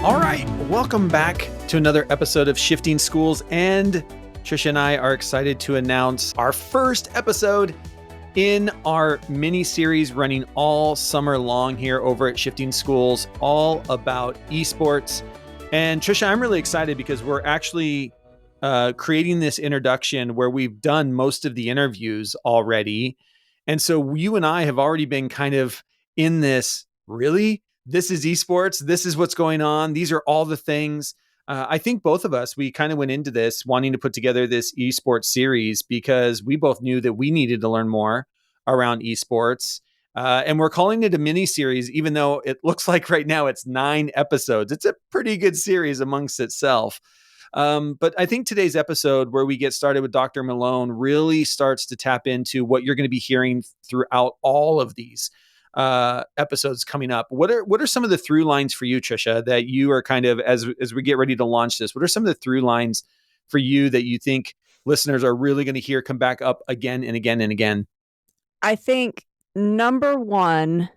All right, welcome back to another episode of Shifting Schools, and Trisha and I are excited to announce our first episode in our mini-series running all summer long here over at Shifting Schools, all about esports. And Trisha, I'm really excited because we're actually creating this introduction where we've done most of the interviews already. And so you and I have already been kind of in this, really? This is esports. This is what's going on. These are all the things. I think both of us, we kind of went into this wanting to put together this esports series because we both knew that we needed to learn more around esports. And we're calling it a mini series, even though it looks like right now it's 9 episodes. It's a pretty good series amongst itself. But I think today's episode, where we get started with Dr. Malone, really starts to tap into what you're going to be hearing throughout all of these episodes coming up. What are some of the through lines for you, Trisha, that you are kind of, as we get ready to launch this, what are some of the through lines for you that you think listeners are really going to hear come back up again and again and again? I think number one,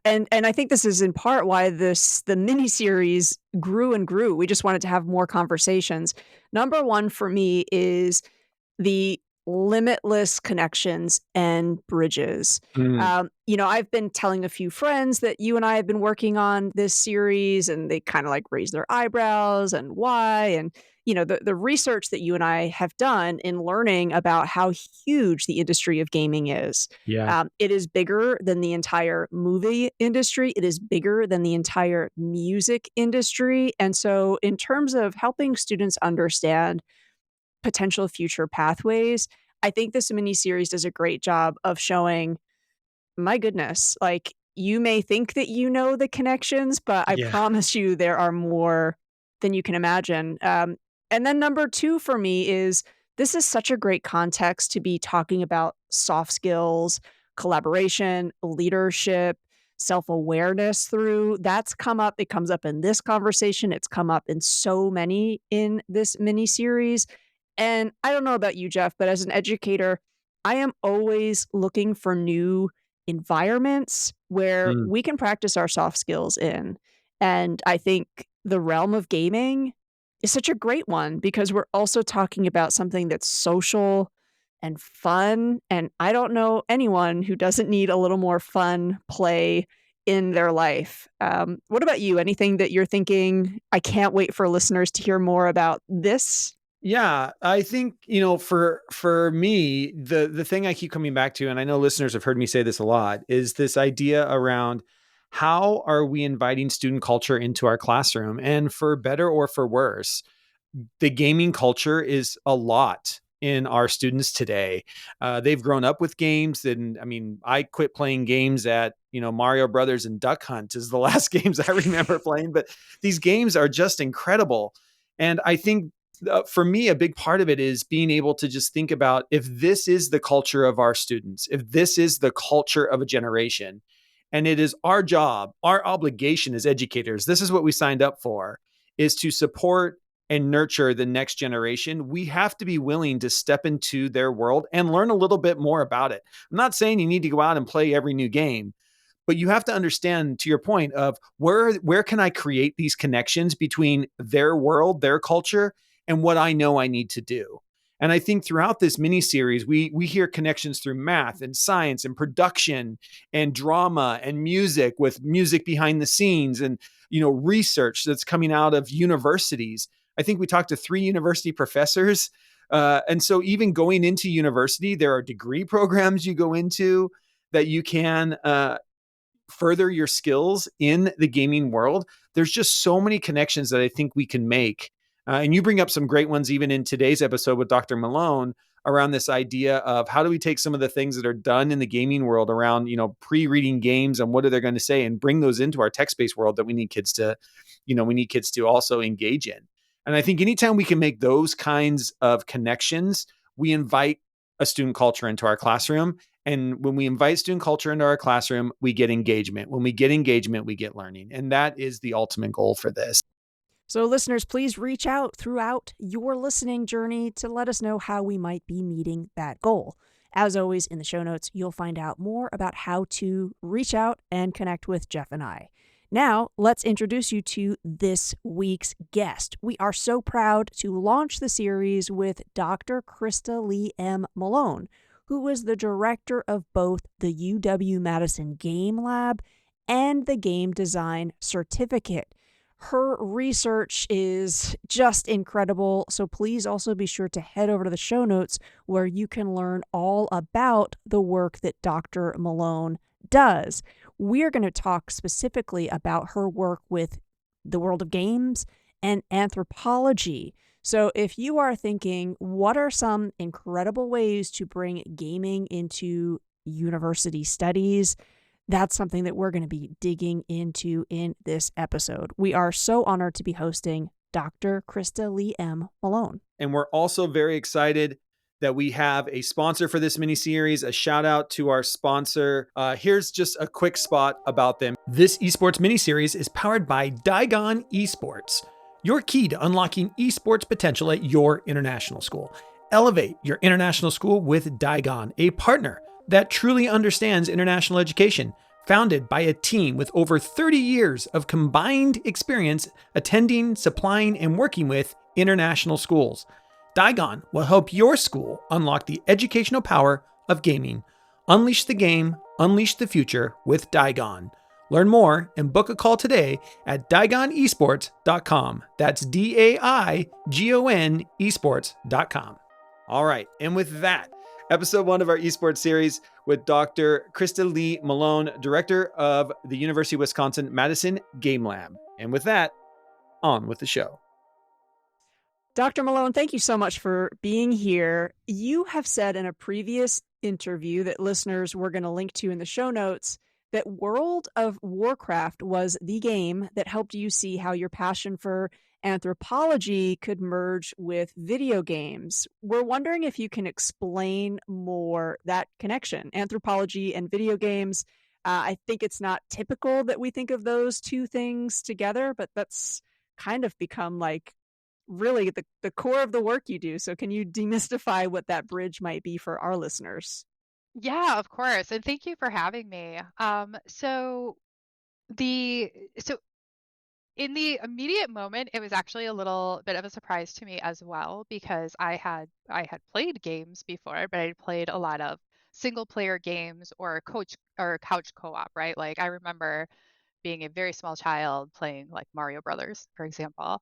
and I think this is in part why the mini series grew and grew. We just wanted to have more conversations. Number one for me is the limitless connections and bridges. I've been telling a few friends that you and I have been working on this series, and they kind of like raise their eyebrows and why. And the research that you and I have done in learning about how huge the industry of gaming is. Yeah. It is bigger than the entire movie industry. It is bigger than the entire music industry. And so in terms of helping students understand potential future pathways, I think this mini series does a great job of showing, my goodness, like, you may think that you know the connections, but I Yeah. promise you there are more than you can imagine. And then number two for me is, this is such a great context to be talking about soft skills, collaboration, leadership, self-awareness through. That's come up. It comes up in this conversation. It's come up in so many in this mini series. And I don't know about you, Jeff, but as an educator, I am always looking for new environments where Mm. we can practice our soft skills in. And I think the realm of gaming is such a great one because we're also talking about something that's social and fun. And I don't know anyone who doesn't need a little more fun play in their life. What about you? Anything that you're thinking, I can't wait for listeners to hear more about this? Yeah, I think, for me, the thing I keep coming back to, and I know listeners have heard me say this a lot, is this idea around how are we inviting student culture into our classroom? And for better or for worse, the gaming culture is a lot in our students today. They've grown up with games, and I mean, I quit playing games at Mario Brothers and Duck Hunt is the last games I remember playing. But these games are just incredible, and I think for me, a big part of it is being able to just think about, if this is the culture of our students, if this is the culture of a generation, and it is our job, our obligation as educators, this is what we signed up for, is to support and nurture the next generation. We have to be willing to step into their world and learn a little bit more about it. I'm not saying you need to go out and play every new game, but you have to understand, to your point, of where can I create these connections between their world, their culture, and what I know I need to do. And I think throughout this mini series, we hear connections through math and science and production and drama and music, with music behind the scenes, and research that's coming out of universities. I think we talked to 3 university professors. And so even going into university, there are degree programs you go into that you can further your skills in the gaming world. There's just so many connections that I think we can make. And you bring up some great ones even in today's episode with Dr. Malone around this idea of how do we take some of the things that are done in the gaming world around, pre-reading games and what are they going to say, and bring those into our text-based world that we need kids to also engage in. And I think anytime we can make those kinds of connections, we invite a student culture into our classroom. And when we invite student culture into our classroom, we get engagement. When we get engagement, we get learning. And that is the ultimate goal for this. So listeners, please reach out throughout your listening journey to let us know how we might be meeting that goal. As always, in the show notes, you'll find out more about how to reach out and connect with Jeff and I. Now, let's introduce you to this week's guest. We are so proud to launch the series with Dr. Krista Lee M. Malone, who is the director of both the UW-Madison Game Lab and the Game Design Certificate. Her research is just incredible, so please also be sure to head over to the show notes where you can learn all about the work that Dr. Malone does. We're going to talk specifically about her work with the world of games and anthropology. So if you are thinking, what are some incredible ways to bring gaming into university studies? That's something that we're going to be digging into in this episode. We are so honored to be hosting Dr. Krista Lee M. Malone. And we're also very excited that we have a sponsor for this mini-series. A shout out to our sponsor. Here's just a quick spot about them. This esports mini-series is powered by DAIGON Esports, your key to unlocking esports potential at your international school. Elevate your international school with DAIGON, a partner that truly understands international education, founded by a team with over 30 years of combined experience attending, supplying, and working with international schools. DAIGON will help your school unlock the educational power of gaming. Unleash the game, unleash the future with DAIGON. Learn more and book a call today at DaigonEsports.com. That's DAIGON esports.com. All right, and with that, episode 1 of our esports series with Dr. Krista Lee Malone, director of the University of Wisconsin-Madison Game Lab. And with that, on with the show. Dr. Malone, thank you so much for being here. You have said in a previous interview that listeners were going to link to in the show notes that World of Warcraft was the game that helped you see how your passion for anthropology could merge with video games. We're wondering if you can explain more that connection, anthropology and video games. I think it's not typical that we think of those two things together, but that's kind of become like really the core of the work you do. So can you demystify what that bridge might be for our listeners? Yeah, of course. And thank you for having me. The so in the immediate moment, it was actually a little bit of a surprise to me as well because I had played games before, but I'd played a lot of single player games or coach or couch co-op, right? Like I remember being a very small child playing like Mario Brothers, for example.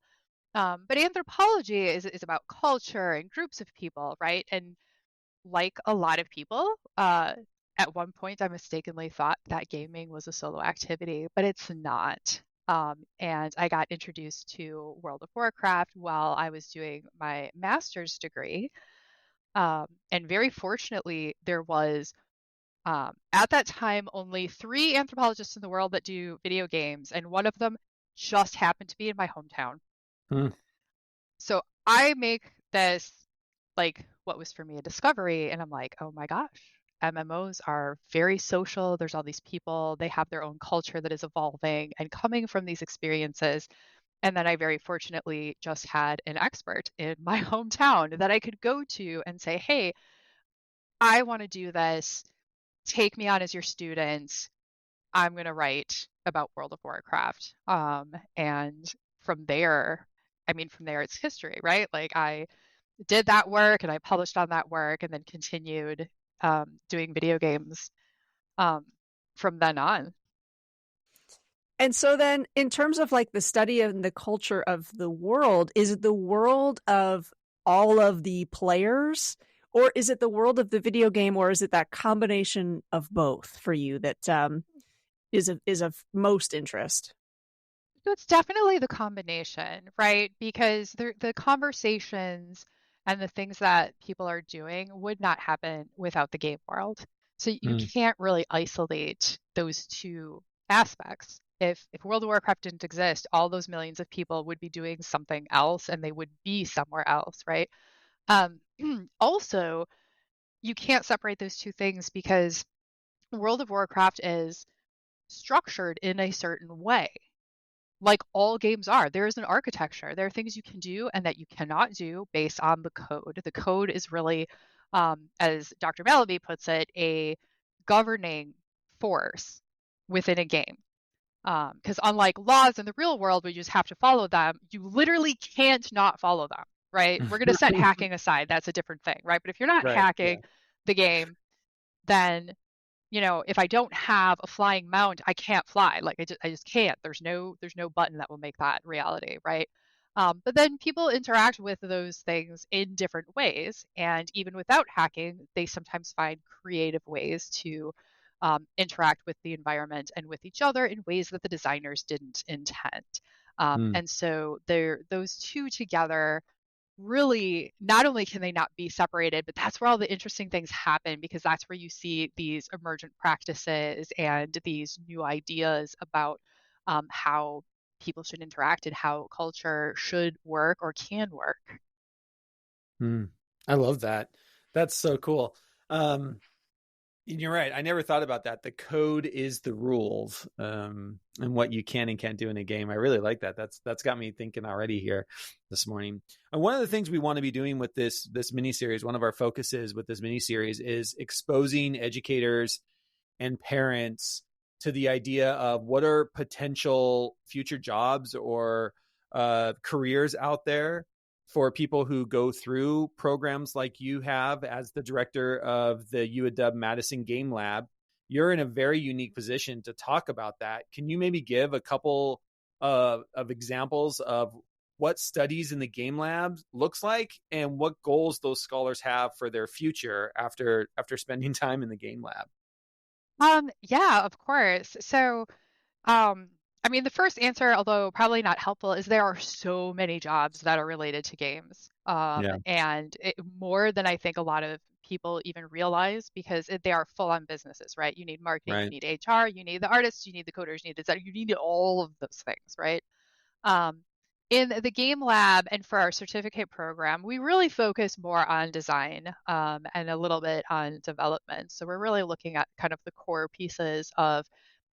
But anthropology is about culture and groups of people, right? And like a lot of people, at one point I mistakenly thought that gaming was a solo activity, but it's not. And I got introduced to World of Warcraft while I was doing my master's degree. And very fortunately, there was at that time only 3 anthropologists in the world that do video games, and one of them just happened to be in my hometown. Hmm. So I make this like what was for me a discovery, and I'm like, oh my gosh, MMOs are very social. There's all these people, they have their own culture that is evolving and coming from these experiences. And then I very fortunately just had an expert in my hometown that I could go to and say, hey, I want to do this. Take me on as your student. I'm going to write about World of Warcraft. And from there, I mean, from there, it's history, right? Like I did that work and I published on that work and then continued doing video games um, from then on. And so then in terms of like the study and the culture of the world, is it the world of all of the players, or is it the world of the video game, or is it that combination of both for you that is of most interest? So it's definitely the combination, right? Because the conversations and the things that people are doing would not happen without the game world. So you Hmm. can't really isolate those two aspects. If World of Warcraft didn't exist, all those millions of people would be doing something else and they would be somewhere else, right? Um, also, you can't separate those two things because World of Warcraft is structured in a certain way, like all games are. There is an architecture. There are things you can do and that you cannot do based on the code. The code is really, as Dr. Malaby puts it, a governing force within a game. Because unlike laws in the real world where you just have to follow them, you literally can't not follow them, right? We're going to set hacking aside. That's a different thing, right? But if you're not Right. Yeah. hacking the game, then if I don't have a flying mount, I can't fly. Like I just can't. There's no button that will make that reality, right? But then people interact with those things in different ways, and even without hacking, they sometimes find creative ways to interact with the environment and with each other in ways that the designers didn't intend. Mm. And so those two together really, not only can they not be separated, but that's where all the interesting things happen, because that's where you see these emergent practices and these new ideas about how people should interact and how culture should work or can work. Mm. I love that. That's so cool. And you're right. I never thought about that. The code is the rules, and what you can and can't do in a game. I really like that. That's got me thinking already here this morning. And one of the things we want to be doing with this mini series, one of our focuses with this mini series, is exposing educators and parents to the idea of what are potential future jobs or careers out there for people who go through programs like you have as the director of the UW Madison Game Lab. You're in a very unique position to talk about that. Can you maybe give a couple of examples of what studies in the game lab looks like and what goals those scholars have for their future after spending time in the game lab? Yeah, of course. So, I mean, the first answer, although probably not helpful, is there are so many jobs that are related to games, Yeah. and more than I think a lot of people even realize, because they are full-on businesses, right? You need marketing, you Right. need HR, you need the artists, you need the coders, you need the design, you need all of those things, right? Um, in the game lab and for our certificate program, we really focus more on design and a little bit on development. So we're really looking at kind of the core pieces of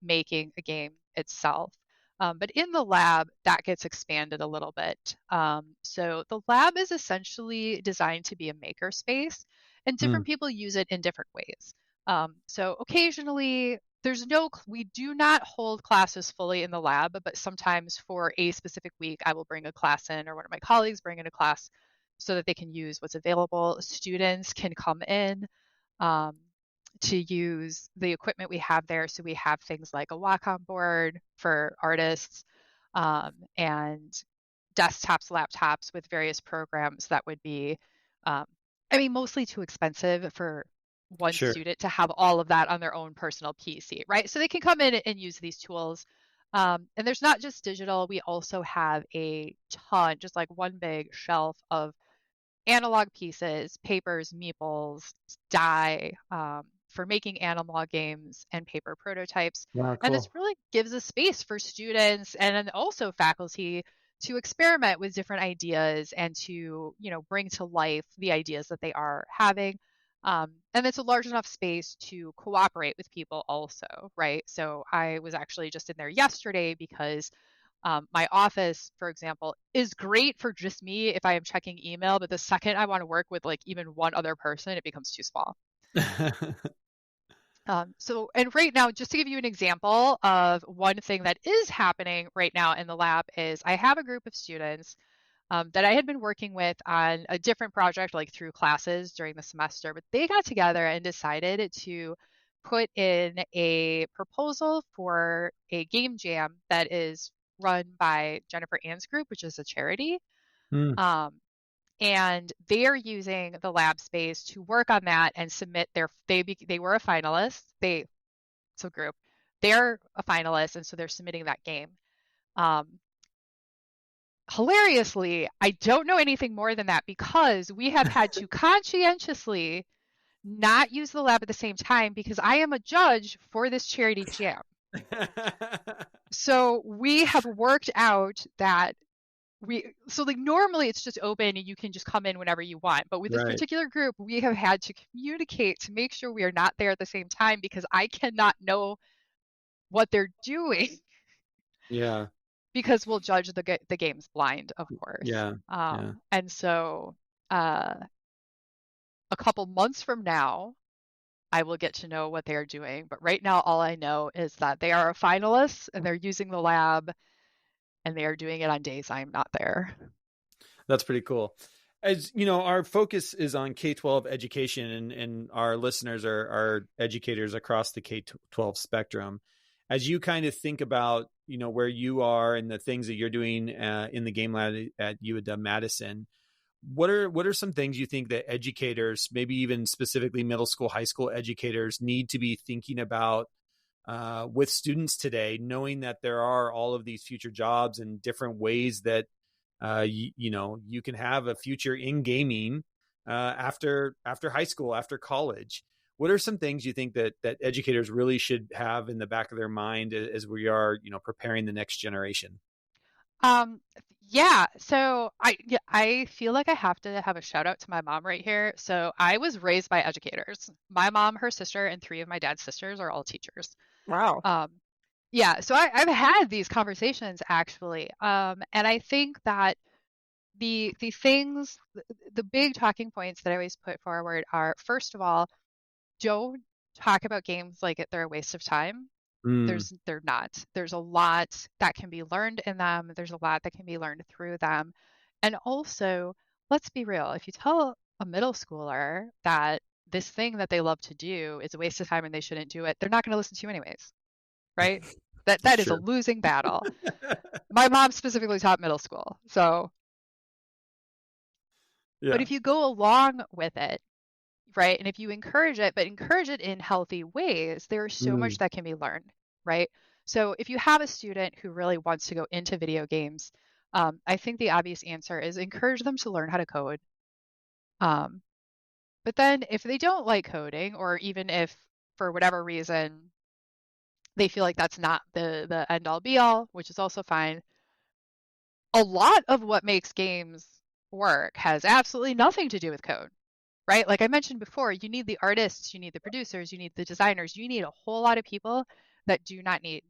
making a game itself. But in the lab, that gets expanded a little bit. So the lab is essentially designed to be a maker space, and Mm. different people use it in different ways. So occasionally, we do not hold classes fully in the lab, but sometimes for a specific week, I will bring a class in, or one of my colleagues bring in a class so that they can use what's available. Students can come in um, to use the equipment we have there. So we have things like a walk-on board for artists, and desktops, laptops with various programs that would be, um, I mean, mostly too expensive for one Sure. student to have all of that on their own personal PC, right? So they can come in and use these tools. And there's not just digital, we also have a ton, just like one big shelf of analog pieces, papers, meeples, dye, for making analog games and paper prototypes. Wow, And this cool. really gives a space for students and then also faculty to experiment with different ideas and to, bring to life the ideas that they are having. And it's a large enough space to cooperate with people also, right? So I was actually just in there yesterday because my office, for example, is great for just me if I am checking email, but the second I want to work with like even one other person, it becomes too small. And right now, just to give you an example of one thing that is happening right now in the lab is I have a group of students that I had been working with on a different project, like through classes during the semester, but they got together and decided to put in a proposal for a game jam that is run by Jennifer Ann's group, which is a charity. Mm. Um, and they are using the lab space to work on that and submit they were a finalist. So group, they're a finalist, and so they're submitting that game. Um, Hilariously, I don't know anything more than that because we have had to conscientiously not use the lab at the same time because I am a judge for this charity jam. So we have worked out that like normally it's just open and you can just come in whenever you want. But with this Right. particular group, we have had to communicate to make sure we are not there at the same time because I cannot know what they're doing Yeah. because we'll judge the games blind, of course. Yeah. Yeah. And so uh, a couple months from now, I will get to know what they are doing. But right now, all I know is that they are a finalist and they're using the lab and they are doing it on days I'm not there. That's pretty cool. As you know, our focus is on K-12 education, and our listeners are educators across the K-12 spectrum. As you kind of think about, you know, where you are and the things that you're doing in the game lab at UW-Madison, what are some things you think that educators, maybe even specifically middle school, high school educators, need to be thinking about with students today, knowing that there are all of these future jobs and different ways that you know, you can have a future in gaming after high school, after college? What are some things you think that educators really should have in the back of their mind as we are, you know, preparing the next generation? Um, yeah, so I feel like I have to have a shout out to my mom right here. So I was raised by educators. My mom, her sister, and three of my dad's sisters are all teachers. Wow. Um, yeah, so I've had these conversations actually. And I think that the things, the big talking points that I always put forward are, first of all, don't talk about games like they're a waste of time. Mm, They're not. There's a lot that can be learned in them. There's a lot that can be learned through them. And also, let's be real. If you tell a middle schooler that this thing that they love to do is a waste of time and they shouldn't do it, they're not going to listen to you anyways, right? That is a sure. losing battle. My mom specifically taught middle school. So, but Yeah. if you go along with it, right? And if you encourage it, but encourage it in healthy ways, there's so much Mm, that can be learned, right? So if you have a student who really wants to go into video games, I think the obvious answer is encourage them to learn how to code. Um, but then if they don't like coding, or even if for whatever reason they feel like that's not the end all be all, which is also fine, a lot of what makes games work has absolutely nothing to do with code, right? Like I mentioned before, you need the artists, you need the producers, you need the designers, you need a whole lot of people that do not need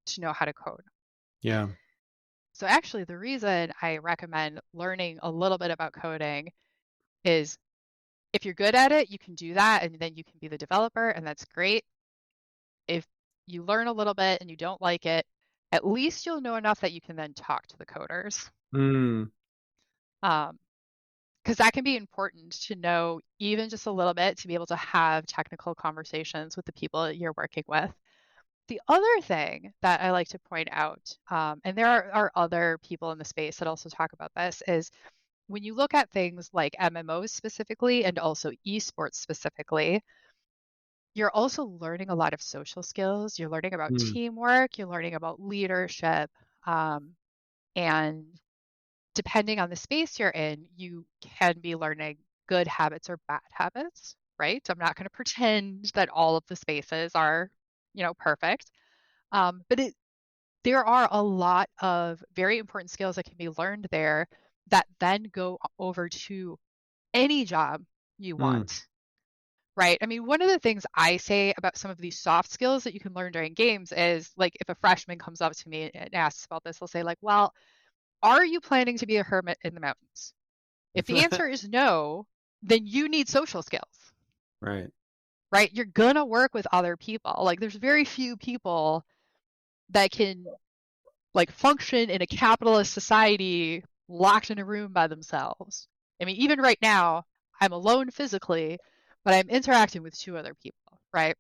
to know how to code. yeah. So actually, the reason I recommend learning a little bit about coding is if you're good at it, you can do that and then you can be the developer, and that's great. If you learn a little bit and you don't like it, at least you'll know enough that you can then talk to the coders. Mm, Because that can be important to know even just a little bit to be able to have technical conversations with the people you're working with. The other thing that I like to point out, and there are other people in the space that also talk about this, is when you look at things like MMOs specifically and also esports specifically, you're also learning a lot of social skills. You're learning about mm, teamwork, you're learning about leadership, and depending on the space you're in, you can be learning good habits or bad habits, right? I'm not going to pretend that all of the spaces are, perfect. But there are a lot of very important skills that can be learned there that then go over to any job you mm. want, right? I mean, one of the things I say about some of these soft skills that you can learn during games is like if a freshman comes up to me and asks about this, they'll say like, well, are you planning to be a hermit in the mountains? If the answer is no, then you need social skills, Right. right? You're gonna work with other people. Like there's very few people that can like function in a capitalist society locked in a room by themselves. I mean, even right now, I'm alone physically, but I'm interacting with two other people, right?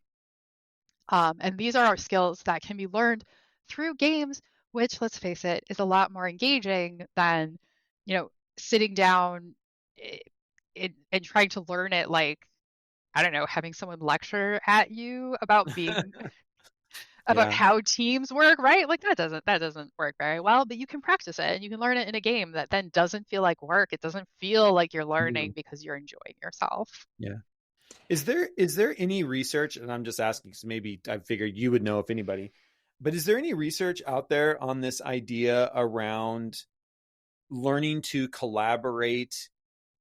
And these are our skills that can be learned through games, which, let's face it, is a lot more engaging than, sitting down and trying to learn it like, I don't know, having someone lecture at you about being about Yeah. how teams work, right? Like that doesn't work very well, but you can practice it and you can learn it in a game that then doesn't feel like work. It doesn't feel like you're Mm, learning because you're enjoying yourself. yeah. Is there any research, and I'm just asking because maybe I figured you would know if anybody, but is there any research out there on this idea around learning to collaborate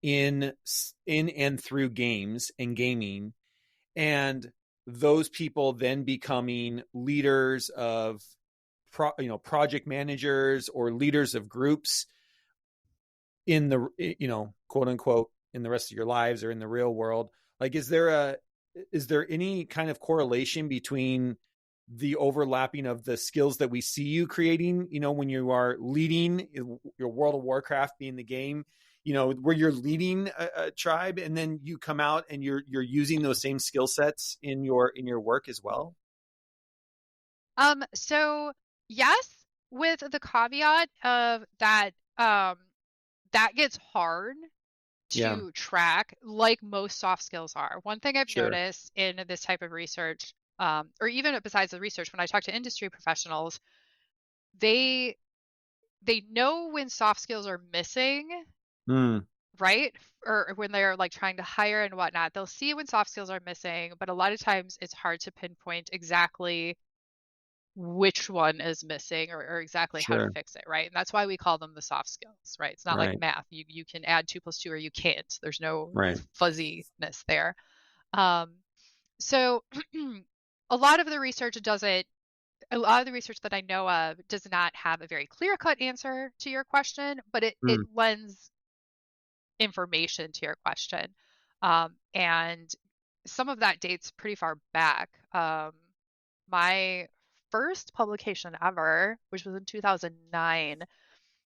in and through games and gaming, and those people then becoming leaders of project managers or leaders of groups in the, quote unquote, in the rest of your lives or in the real world? Like, is there is there any kind of correlation between the overlapping of the skills that we see you creating, when you are leading your World of Warcraft being the game, where you're leading a tribe, and then you come out and you're using those same skill sets in your work as well? So yes, with the caveat of that, that gets hard Yeah, to track, like most soft skills are. One thing I've sure. noticed in this type of research, or even besides the research, when I talk to industry professionals, they know when soft skills are missing, Mm, right? Or when they're like trying to hire and whatnot, they'll see when soft skills are missing, but a lot of times it's hard to pinpoint exactly which one is missing, or exactly how to sure. fix it, right? And that's why we call them the soft skills, right? It's not like Right. math. You can add 2 + 2 or you can't. There's no Right. fuzziness there. Um, so a lot of the research doesn't, a lot of the research that I know of does not have a very clear-cut answer to your question, but it Mm, lends information to your question. And some of that dates pretty far back. My first publication ever, which was in 2009,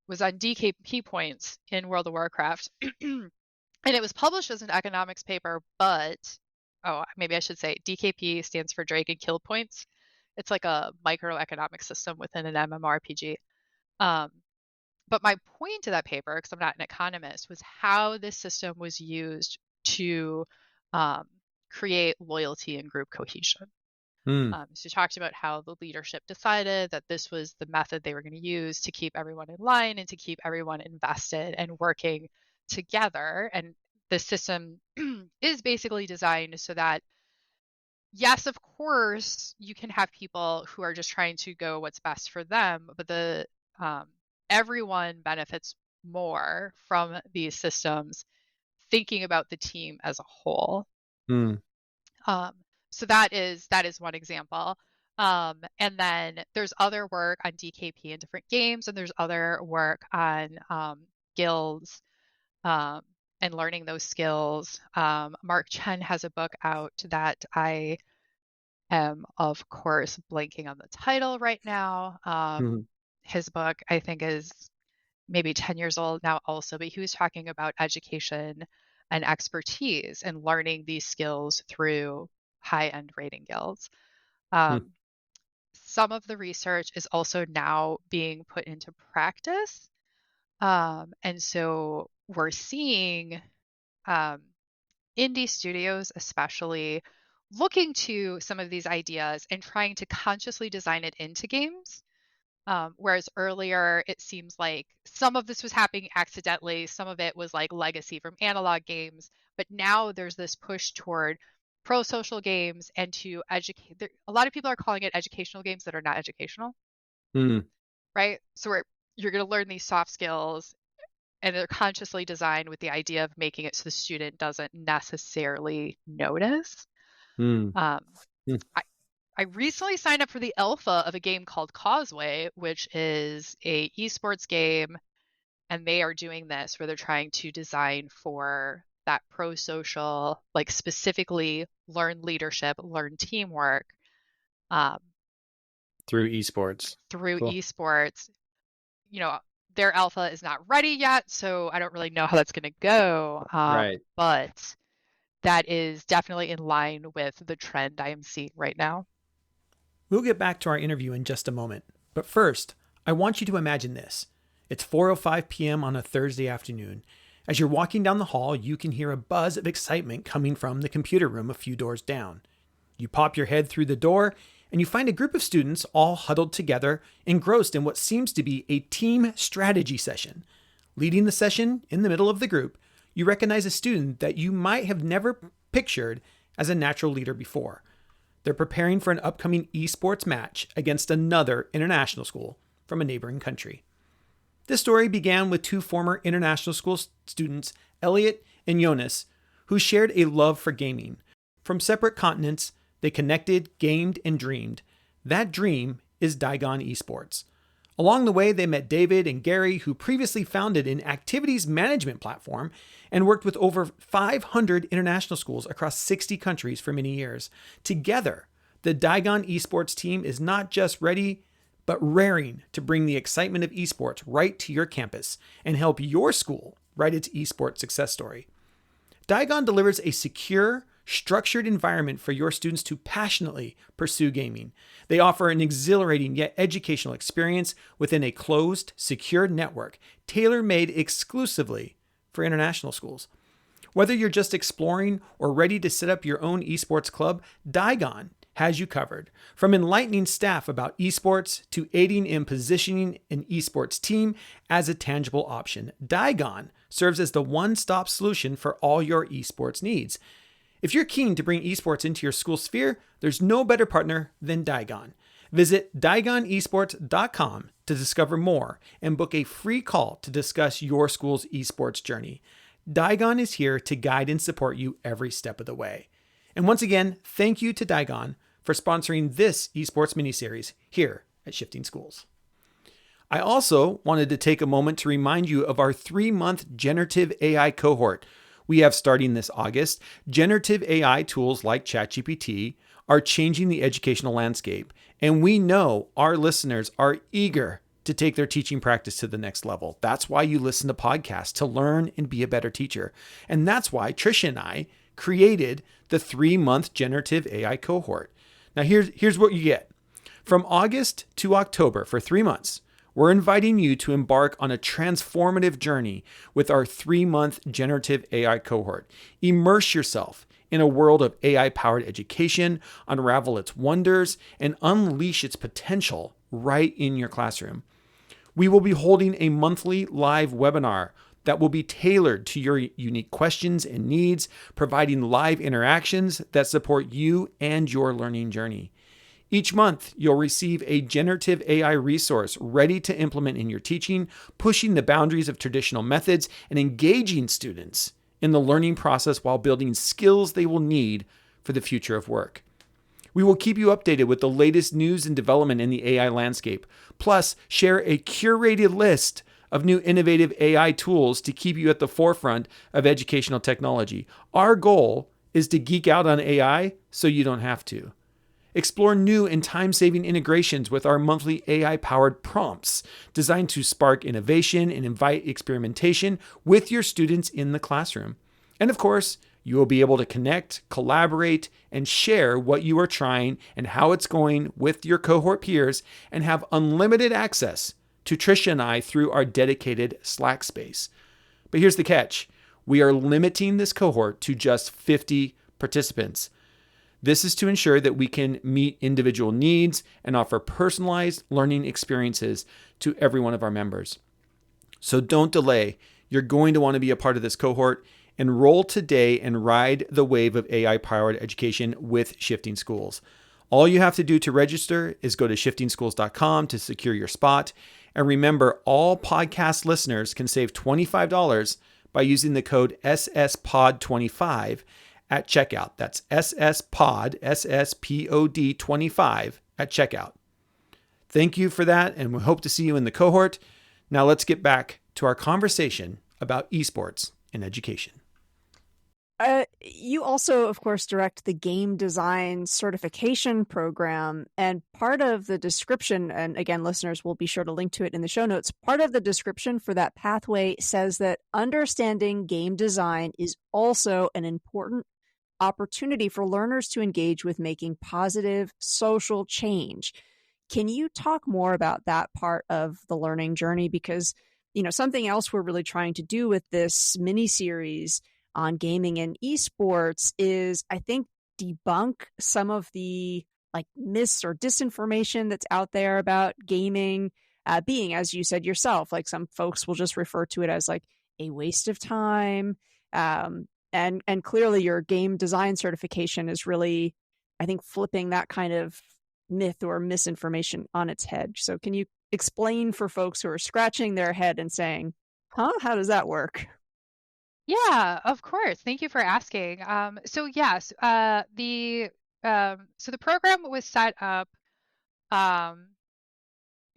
was on DKP points in World of Warcraft. And it was published as an economics paper, but maybe I should say DKP stands for Drake and Kill Points. It's like a microeconomic system within an MMORPG. Um, but my point to that paper, because I'm not an economist, was how this system was used to um, create loyalty and group cohesion. mm, So talked about how the leadership decided that this was the method they were going to use to keep everyone in line and to keep everyone invested and working together. And the system is basically designed so that, yes, of course, you can have people who are just trying to go what's best for them, but the everyone benefits more from these systems thinking about the team as a whole. mm, Um, so that is one example. And then there's other work on DKP in different games, and there's other work on guilds um, and learning those skills. Mark Chen has a book out that I am, of course, blanking on the title right now. mm, His book, I think, is maybe 10 years old now also, but he was talking about education and expertise and learning these skills through high-end rating guilds. mm, Um, some of the research is also now being put into practice. And so we're seeing um, indie studios, especially, looking to some of these ideas and trying to consciously design it into games. Whereas earlier, it seems like some of this was happening accidentally, some of it was like legacy from analog games, but now there's this push toward pro-social games and to educate. A lot of people are calling it educational games that are not educational, mm, right? So you're going to learn these soft skills, and they're consciously designed with the idea of making it so the student doesn't necessarily notice. mm, Um, mm, I, I recently signed up for the alpha of a game called Causeway, which is a esports game, and they are doing this where they're trying to design for that pro-social, like specifically learn leadership, learn teamwork um, through esports. through Cool. esports. You know, their alpha is not ready yet, so I don't really know how that's going to go. Right. But that is definitely in line with the trend I am seeing right now. We'll get back to our interview in just a moment. But first, I want you to imagine this. It's 4:05 p.m. on a Thursday afternoon. As you're walking down the hall, you can hear a buzz of excitement coming from the computer room a few doors down. You pop your head through the door, and you find a group of students all huddled together, engrossed in what seems to be a team strategy session. Leading the session in the middle of the group, you recognize a student that you might have never pictured as a natural leader before. They're preparing for an upcoming esports match against another international school from a neighboring country. This story began with two former international school students, Elliot and Jonas, who shared a love for gaming. From separate continents, they connected, gamed, and dreamed. That dream is DAIGON Esports, Along the way, they met David and Gary, who previously founded an activities management platform and worked with over 500 international schools across 60 countries for many years. Together, the DAIGON Esports team is not just ready, but raring to bring the excitement of esports right to your campus and help your school write its esports success story. DAIGON delivers a secure, structured environment for your students to passionately pursue gaming. They offer an exhilarating yet educational experience within a closed, secure network tailor-made exclusively for international schools. Whether you're just exploring or ready to set up your own esports club, DAIGON has you covered. From enlightening staff about esports to aiding in positioning an esports team as a tangible option, DAIGON serves as the one-stop solution for all your esports needs. If you're keen to bring esports into your school sphere, there's no better partner than DAIGON. Visit DaigonEsports.com to discover more and book a free call to discuss your school's esports journey. DAIGON is here to guide and support you every step of the way. And once again, thank you to DAIGON for sponsoring this esports miniseries here at Shifting Schools. I also wanted to take a moment to remind you of our 3-month generative AI cohort we have starting this August. Generative AI tools like ChatGPT are changing the educational landscape, and we know our listeners are eager to take their teaching practice to the next level. That's why you listen to podcasts, to learn and be a better teacher. And that's why Tricia and I created the 3-month generative AI cohort. Now here's what you get. From August to October, for 3 months, we're inviting you to embark on a transformative journey with our 3-month generative AI cohort. Immerse yourself in a world of AI-powered education, unravel its wonders, and unleash its potential right in your classroom. We will be holding a monthly live webinar that will be tailored to your unique questions and needs, providing live interactions that support you and your learning journey. Each month, you'll receive a generative AI resource ready to implement in your teaching, pushing the boundaries of traditional methods and engaging students in the learning process while building skills they will need for the future of work. We will keep you updated with the latest news and development in the AI landscape, plus share a curated list of new innovative AI tools to keep you at the forefront of educational technology. Our goal is to geek out on AI so you don't have to. Explore new and time-saving integrations with our monthly AI-powered prompts designed to spark innovation and invite experimentation with your students in the classroom. And of course, you will be able to connect, collaborate, and share what you are trying and how it's going with your cohort peers and have unlimited access to Tricia and I through our dedicated Slack space. But here's the catch. We are limiting this cohort to just 50 participants. This is to ensure that we can meet individual needs and offer personalized learning experiences to every one of our members. So don't delay. You're going to want to be a part of this cohort. Enroll today and ride the wave of AI-powered education with Shifting Schools. All you have to do to register is go to shiftingschools.com to secure your spot. And remember, all podcast listeners can save $25 by using the code SSPOD25 at checkout. That's SSPOD, SSPOD 25 at checkout. Thank you for that, and we hope to see you in the cohort. Now let's get back to our conversation about esports in education. You also, of course, direct the game design certification program, and part of the description, and again, listeners will be sure to link to it in the show notes, part of the description for that pathway says that understanding game design is also an important opportunity for learners to engage with making positive social change. Can you talk more about that part of the learning journey? Because, something else we're really trying to do with this mini series on gaming and esports is, I think, debunk some of the myths or disinformation that's out there about gaming being, as you said yourself, some folks will just refer to it as a waste of time. And clearly your game design certification is really, I think, flipping that kind of myth or misinformation on its head. So can you explain for folks who are scratching their head and saying, how does that work? Yeah, of course. Thank you for asking. So yes, the program was set up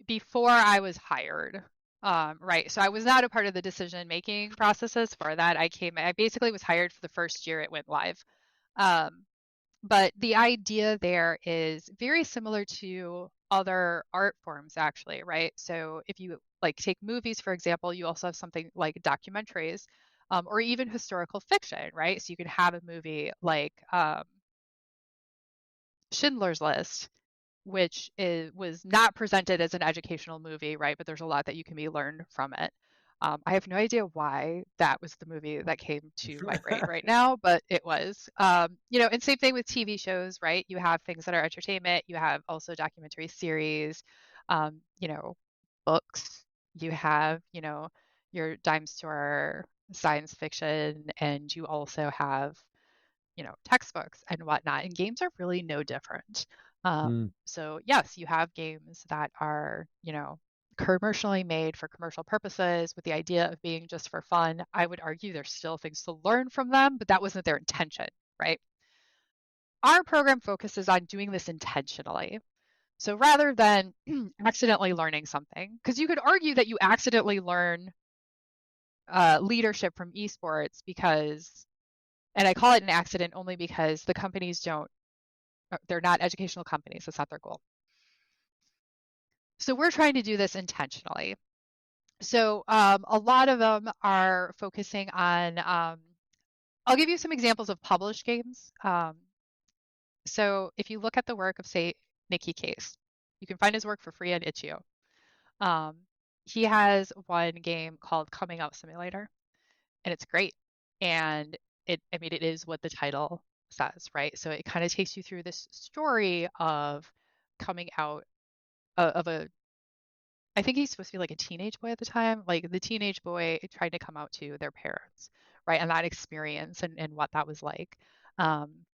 before I was hired. Right. So I was not a part of the decision-making processes for that. I basically was hired for the first year it went live. But the idea there is very similar to other art forms, actually, right? So if you like take movies, for example, you also have something like documentaries, or even historical fiction, right? So you can have a movie like Schindler's List, which was not presented as an educational movie, right? But there's a lot that you can be learned from it. I have no idea why that was the movie that came to my brain right now, but it was. And same thing with TV shows, right? You have things that are entertainment. You have also documentary series, um, you know, books. You have, your dime store science fiction, and you also have textbooks and whatnot. And games are really no different. So yes, you have games that are, commercially made for commercial purposes with the idea of being just for fun. I would argue there's still things to learn from them, but that wasn't their intention, right? Our program focuses on doing this intentionally. So rather than accidentally learning something, because you could argue that you accidentally learn leadership from esports because, and I call it an accident only because the companies they're not educational companies. That's not their goal. So we're trying to do this intentionally. So a lot of them are focusing on, I'll give you some examples of published games. So if you look at the work of, say, Nicky Case, you can find his work for free on itch.io. He has one game called Coming Out Simulator, and it's great. And it is what the title says, right? So it kind of takes you through this story of coming out of I think he's supposed to be like a teenage boy at the time, like the teenage boy trying to come out to their parents, right? And that experience and what that was like.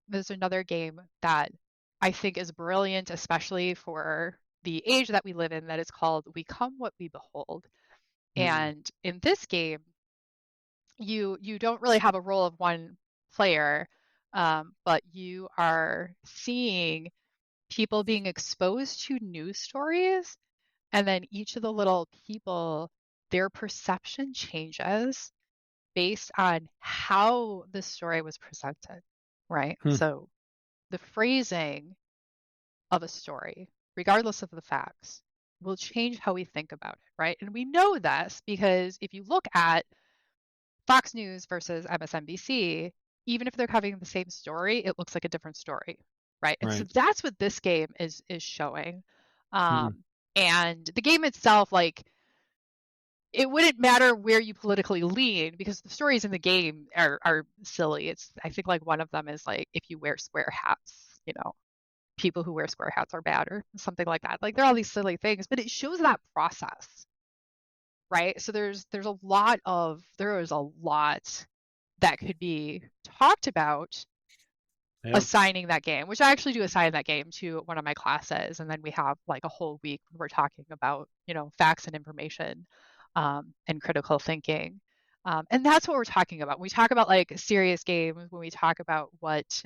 There's another game that I think is brilliant, especially for the age that we live in, that is called We Come What We Behold. And in this game, you don't really have a role of one player, but you are seeing people being exposed to news stories, and then each of the little people, their perception changes based on how the story was presented, right? So the phrasing of a story, regardless of the facts, will change how we think about it, right? And we know this because if you look at Fox News versus MSNBC, even if they're covering the same story, it looks like a different story, right? And so that's what this game is showing. And the game itself, like, it wouldn't matter where you politically lean because the stories in the game are silly. I think like one of them is like, if you wear square hats, people who wear square hats are bad or something like that. Like, there are all these silly things, but it shows that process, right? So there is a lot that could be talked about assigning that game, which I actually do assign that game to one of my classes. And then we have like a whole week where we're talking about, facts and information, and critical thinking. And that's what we're talking about. When we talk about like serious games, when we talk about what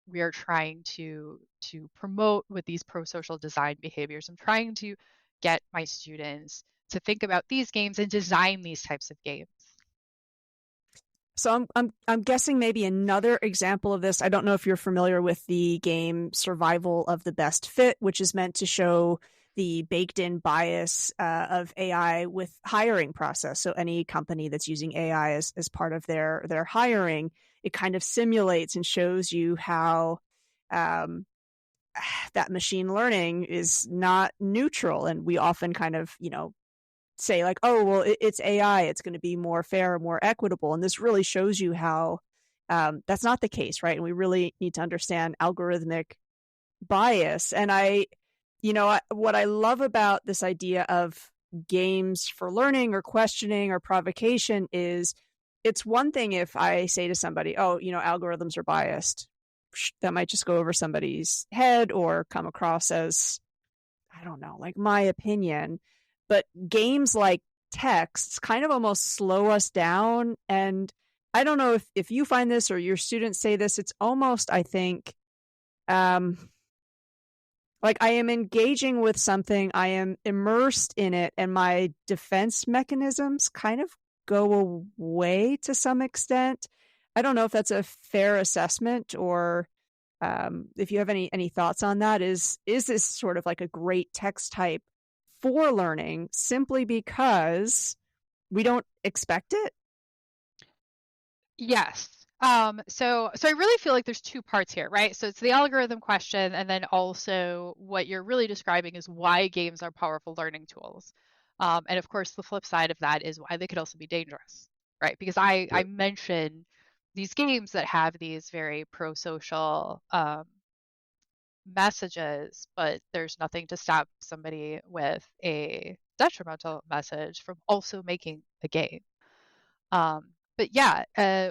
we are trying to promote with these pro-social design behaviors, I'm trying to get my students to think about these games and design these types of games. So I'm guessing maybe another example of this. I don't know if you're familiar with the game Survival of the Best Fit, which is meant to show the baked-in bias of AI with hiring process. So any company that's using AI as part of their hiring, it kind of simulates and shows you how that machine learning is not neutral. And we often kind of, say like, oh, well, it's AI, it's going to be more fair, more equitable. And this really shows you how that's not the case, right? And we really need to understand algorithmic bias. And what I love about this idea of games for learning or questioning or provocation is it's one thing if I say to somebody, oh, algorithms are biased. That might just go over somebody's head or come across as, I don't know, like my opinion. But games like texts kind of almost slow us down. And I don't know if you find this or your students say this, it's almost, I think, Like, I am engaging with something, I am immersed in it, and my defense mechanisms kind of go away to some extent. I don't know if that's a fair assessment, or if you have any thoughts on that. Is this sort of like a great text type for learning simply because we don't expect it? Yes. So I really feel like there's two parts here, right? So it's the algorithm question, and then also what you're really describing is why games are powerful learning tools. And of course, the flip side of that is why they could also be dangerous, right? Because I Sure. mentioned these games that have these very pro-social messages, but there's nothing to stop somebody with a detrimental message from also making a game. But yeah,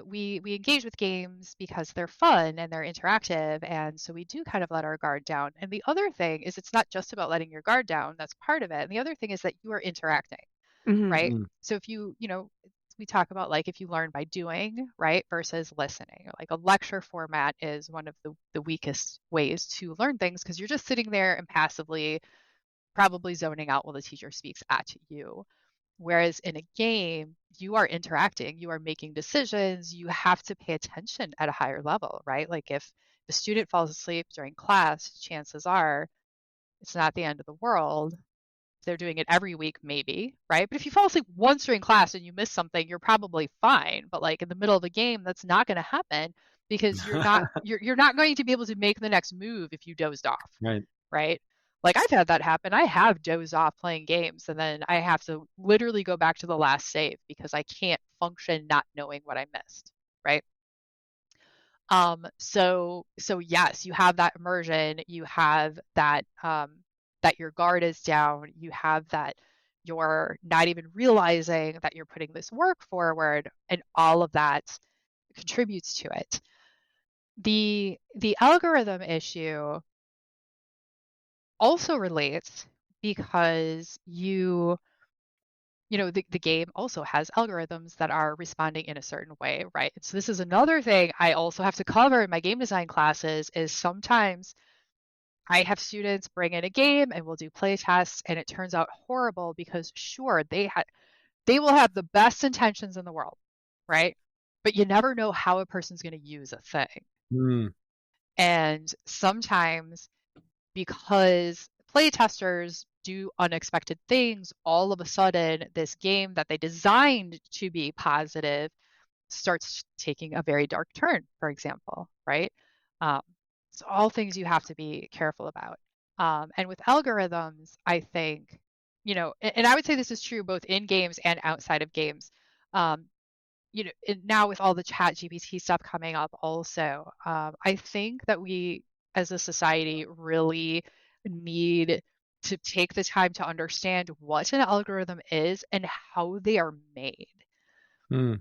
we engage with games because they're fun and they're interactive, and so we do kind of let our guard down. And the other thing is, it's not just about letting your guard down. That's part of it. And the other thing is that you are interacting, Mm-hmm. right? Mm. So if we talk about like if you learn by doing, right, versus listening. Like a lecture format is one of the weakest ways to learn things because you're just sitting there and passively, probably zoning out while the teacher speaks at you. Whereas in a game, you are interacting, you are making decisions, you have to pay attention at a higher level, right? Like if the student falls asleep during class, chances are it's not the end of the world. If they're doing it every week, maybe, right? But if you fall asleep once during class and you miss something, you're probably fine. But like in the middle of the game, that's not going to happen because you're not going to be able to make the next move if you dozed off, Right. right? Like I've had that happen. I have dozed off playing games and then I have to literally go back to the last save because I can't function not knowing what I missed, right? So yes, you have that immersion, you have that that your guard is down, you have that you're not even realizing that you're putting this work forward, and all of that contributes to it. The algorithm issue also relates because the game also has algorithms that are responding in a certain way, right? So this is another thing I also have to cover in my game design classes is sometimes I have students bring in a game and we'll do play tests and it turns out horrible because sure, they will have the best intentions in the world, right? But you never know how a person's going to use a thing. Mm. And sometimes because playtesters do unexpected things, all of a sudden, this game that they designed to be positive starts taking a very dark turn, for example, right? Um, so, all things you have to be careful about. And with algorithms, I think, and I would say this is true both in games and outside of games. Um, now with all the chat GPT stuff coming up also, I think that we as a society really need to take the time to understand what an algorithm is and how they are made. Mm.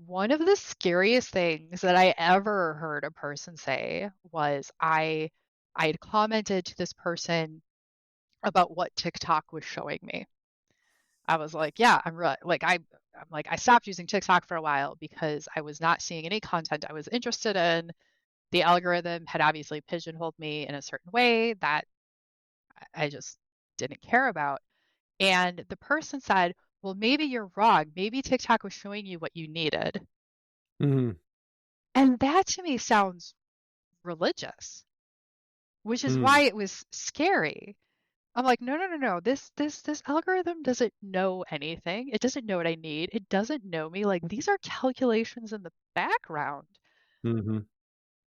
One of the scariest things that I ever heard a person say was I had commented to this person about what TikTok was showing me. I was like, yeah, I'm like I stopped using TikTok for a while because I was not seeing any content I was interested in. The algorithm had obviously pigeonholed me in a certain way that I just didn't care about. And the person said, well, maybe you're wrong. Maybe TikTok was showing you what you needed. Mm. And that to me sounds religious, which is why Mm. it was scary. I'm like, no, no, no, no. This algorithm doesn't know anything. It doesn't know what I need. It doesn't know me. Like these are calculations in the background. Mm-hmm.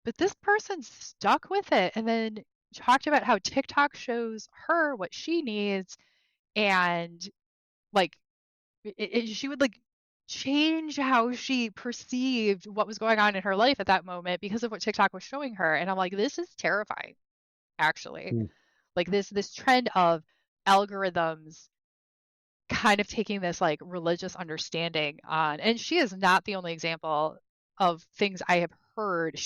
But this person stuck with it and then talked about how TikTok shows her what she needs and like she would like change how she perceived what was going on in her life at that moment because of what TikTok was showing her. And I'm like, this is terrifying, actually. Mm. Like this trend of algorithms kind of taking this like religious understanding on, and she is not the only example of things I have heard.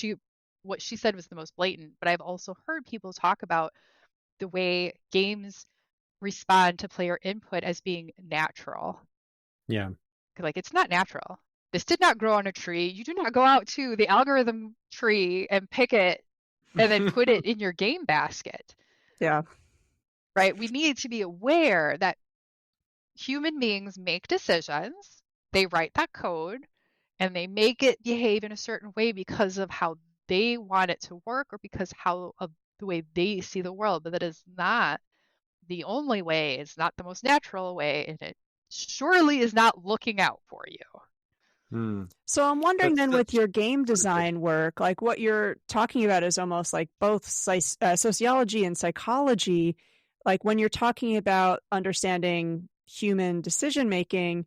What she said was the most blatant, but I've also heard people talk about the way games respond to player input as being natural. Yeah. Like it's not natural. This did not grow on a tree. You do not go out to the algorithm tree and pick it and then put it in your game basket. Yeah. right? We need to be aware that human beings make decisions, they write that code, and they make it behave in a certain way because of how they want it to work or because how of the way they see the world. But that is not the only way. It's not the most natural way, and it surely is not looking out for you. So I'm wondering That's then with such your game design work, like what you're talking about is almost like both sociology and psychology. Like when you're talking about understanding human decision making,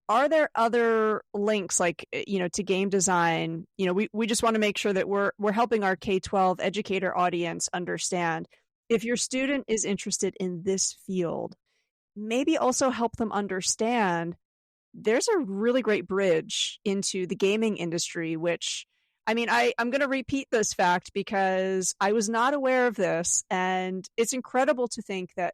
are there other links like to game design? We just want to make sure that we're helping our K-12 educator audience understand if your student is interested in this field, maybe also help them understand there's a really great bridge into the gaming industry, which I'm going to repeat this fact because I was not aware of this. And it's incredible to think that,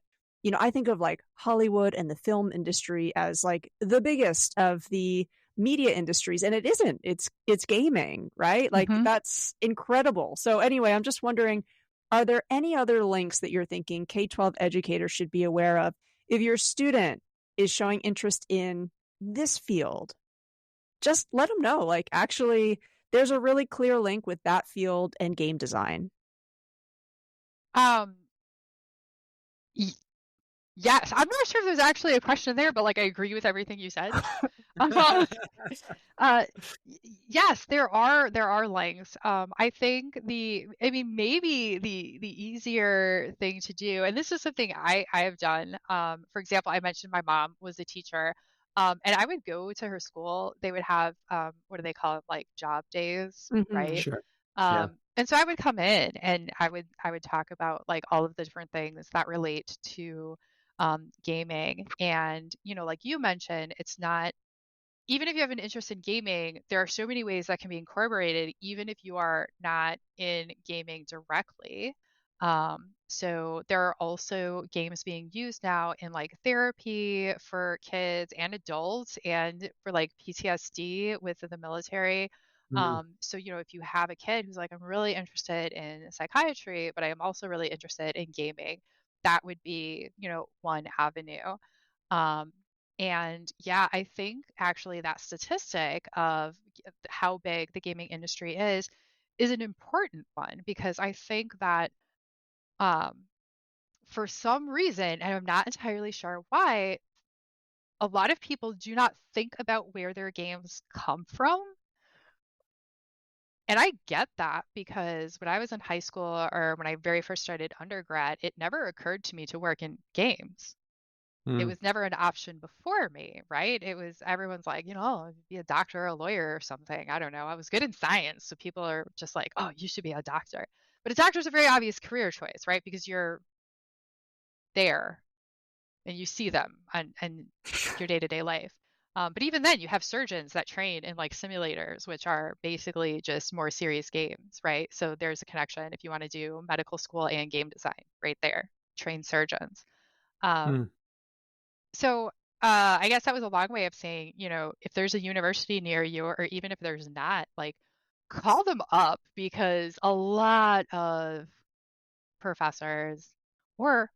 I think of like Hollywood and the film industry as like the biggest of the media industries. And it isn't, it's gaming, right? Like Mm-hmm. that's incredible. So anyway, I'm just wondering, are there any other links that you're thinking K-12 educators should be aware of if your student is showing interest in this field? Just let them know, like, actually, there's a really clear link with that field and game design. Um, yes, I'm not sure if there's actually a question there, but like I agree with everything you said. Um, yes, there are links. I think maybe the easier thing to do, and this is something I have done. For example, I mentioned my mom was a teacher. And I would go to her school. They would have what do they call it, like job days, Mm-hmm. right? Sure. Yeah. And so I would come in and I would talk about like all of the different things that relate to gaming. And like you mentioned, it's not, even if you have an interest in gaming, there are so many ways that can be incorporated, even if you are not in gaming directly. So there are also games being used now in like therapy for kids and adults and for like PTSD with the military. Mm. So, if you have a kid who's like, I'm really interested in psychiatry, but I am also really interested in gaming, that would be, one avenue. Um, and yeah, I think actually that statistic of how big the gaming industry is an important one because I think that um, for some reason, and I'm not entirely sure why, a lot of people do not think about where their games come from. And I get that because when I was in high school or when I very first started undergrad, it never occurred to me to work in games. It Mm. was never an option before me, right? It was everyone's like, be a doctor or a lawyer or something. I don't know. I was good in science, so people are just like, oh, you should be a doctor. But a doctor is a very obvious career choice, right? Because you're there and you see them and your day-to-day life. But even then, you have surgeons that train in like simulators, which are basically just more serious games, right? So there's a connection if you want to do medical school and game design right there, train surgeons. Um, Mm. So I guess that was a long way of saying, if there's a university near you, or even if there's not, like, call them up because a lot of professors or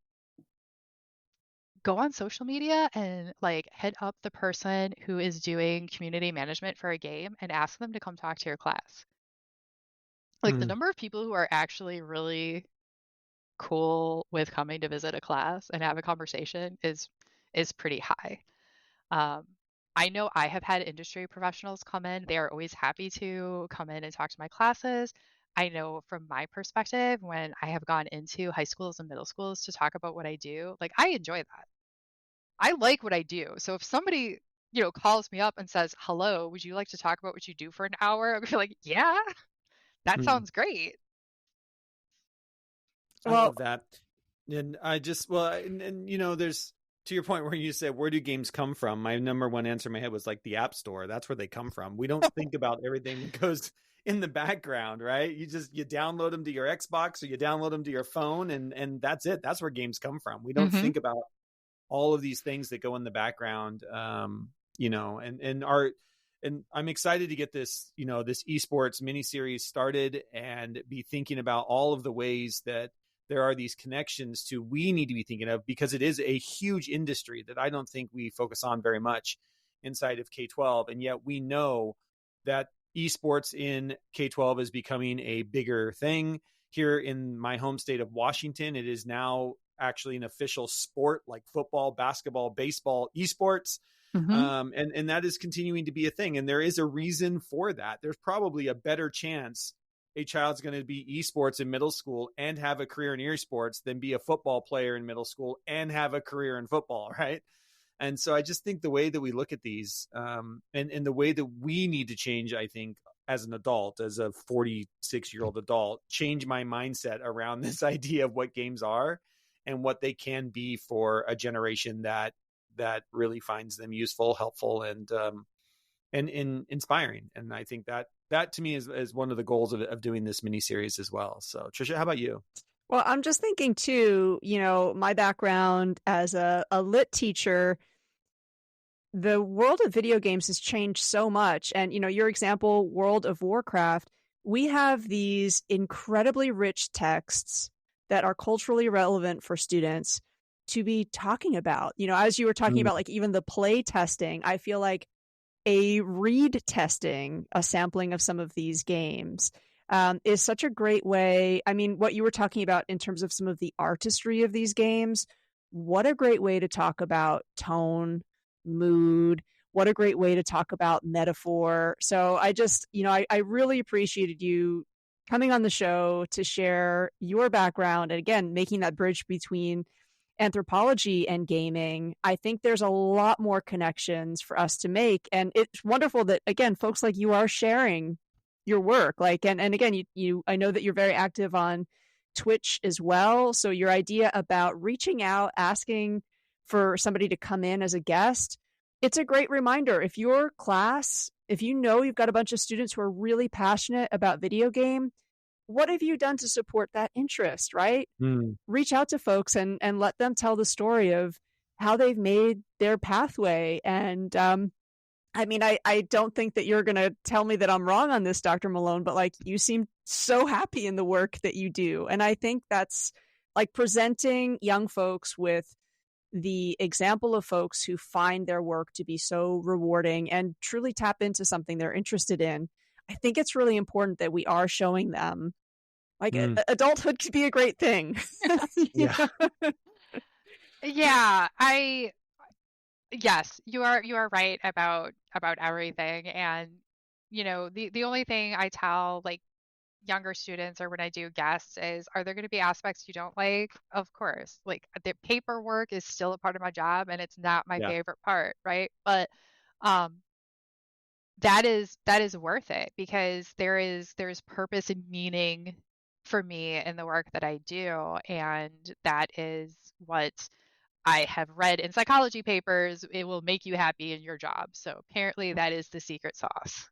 go on social media and like hit up the person who is doing community management for a game and ask them to come talk to your class. Like the Mm. number of people who are actually really cool with coming to visit a class and have a conversation is pretty high. Um, I know I have had industry professionals come in. They are always happy to come in and talk to my classes. I know from my perspective, when I have gone into high schools and middle schools to talk about what I do, like I enjoy that. I like what I do. So if somebody, calls me up and says, hello, would you like to talk about what you do for an hour? I'd be like, yeah, that Mm. sounds great. I Well, love that. And I just, well, and there's, to your point where you said, where do games come from? My number one answer in my head was like the App Store. That's where they come from. We don't think about everything that goes in the background, right? You download them to your Xbox or you download them to your phone, and that's it. That's where games come from. We don't Mm-hmm. think about all of these things that go in the background, and art. And I'm excited to get this, this esports mini series started and be thinking about all of the ways that there are these connections to we need to be thinking of, because it is a huge industry that I don't think we focus on very much inside of K-12. And yet we know that esports in K-12 is becoming a bigger thing. Here in my home state of Washington, it is now actually an official sport like football, basketball, baseball, esports. And that is continuing to be a thing. And there is a reason for that. There's probably a better chance a child's going to be esports in middle school and have a career in esports than be a football player in middle school and have a career in football, right? And so I just think the way that we look at these and the way that we need to change, I think, as an adult, as a 46-year-old adult, change my mindset around this idea of what games are and what they can be for a generation that really finds them useful, helpful, and inspiring. And I think that to me is one of the goals of doing this mini series as well. So Trisha, how about you? Well, I'm just thinking too, my background as a lit teacher, the world of video games has changed so much. And, your example, World of Warcraft, we have these incredibly rich texts that are culturally relevant for students to be talking about. As you were talking about, like even the play testing, I feel like a read testing, a sampling of some of these games is such a great way. I mean, what you were talking about in terms of some of the artistry of these games, what a great way to talk about tone, mood, what a great way to talk about metaphor. So I just, I really appreciated you coming on the show to share your background and again, making that bridge between anthropology and gaming. I think there's a lot more connections for us to make. And it's wonderful that, again, folks like you are sharing your work. And again, I know that you're very active on Twitch as well. So your idea about reaching out, asking for somebody to come in as a guest, it's a great reminder. If your class, if you've got a bunch of students who are really passionate about video game, what have you done to support that interest, right? Reach out to folks and let them tell the story of how they've made their pathway. And I don't think that you're going to tell me that I'm wrong on this, Dr. Malone, but like you seem so happy in the work that you do. And I think that's like presenting young folks with the example of folks who find their work to be so rewarding and truly tap into something they're interested in. I think it's really important that we are showing them like adulthood could be a great thing. Yeah. Yeah. Yes, you are right about everything. And, the only thing I tell like younger students or when I do guests is, are there going to be aspects you don't like? Of course, like the paperwork is still a part of my job and it's not my favorite part. Right. But, that is worth it because there's purpose and meaning for me in the work that I do. And that is what I have read in psychology papers. It will make you happy in your job. So apparently that is the secret sauce.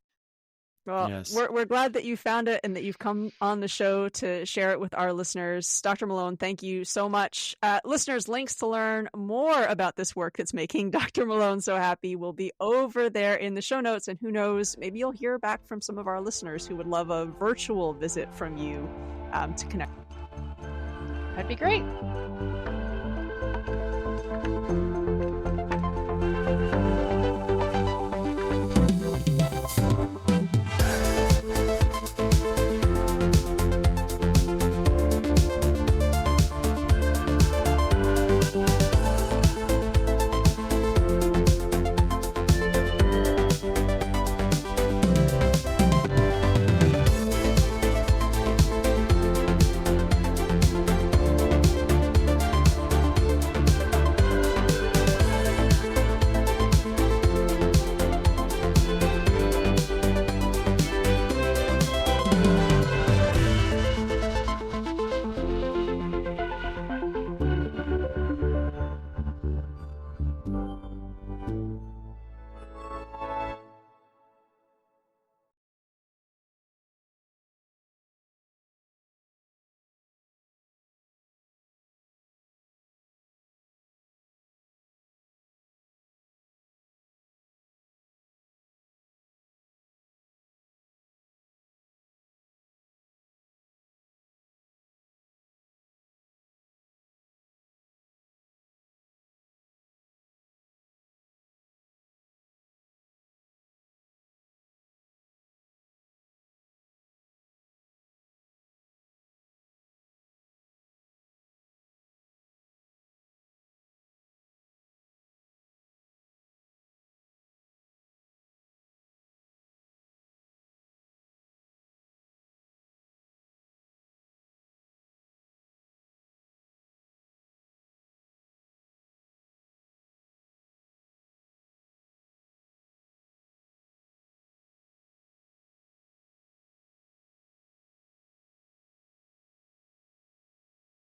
Well, yes. we're glad that you found it and that you've come on the show to share it with our listeners. Dr. Malone, thank you so much. Listeners, links to learn more about this work that's making Dr. Malone so happy will be over there in the show notes. And who knows, maybe you'll hear back from some of our listeners who would love a virtual visit from you to connect. That'd be great.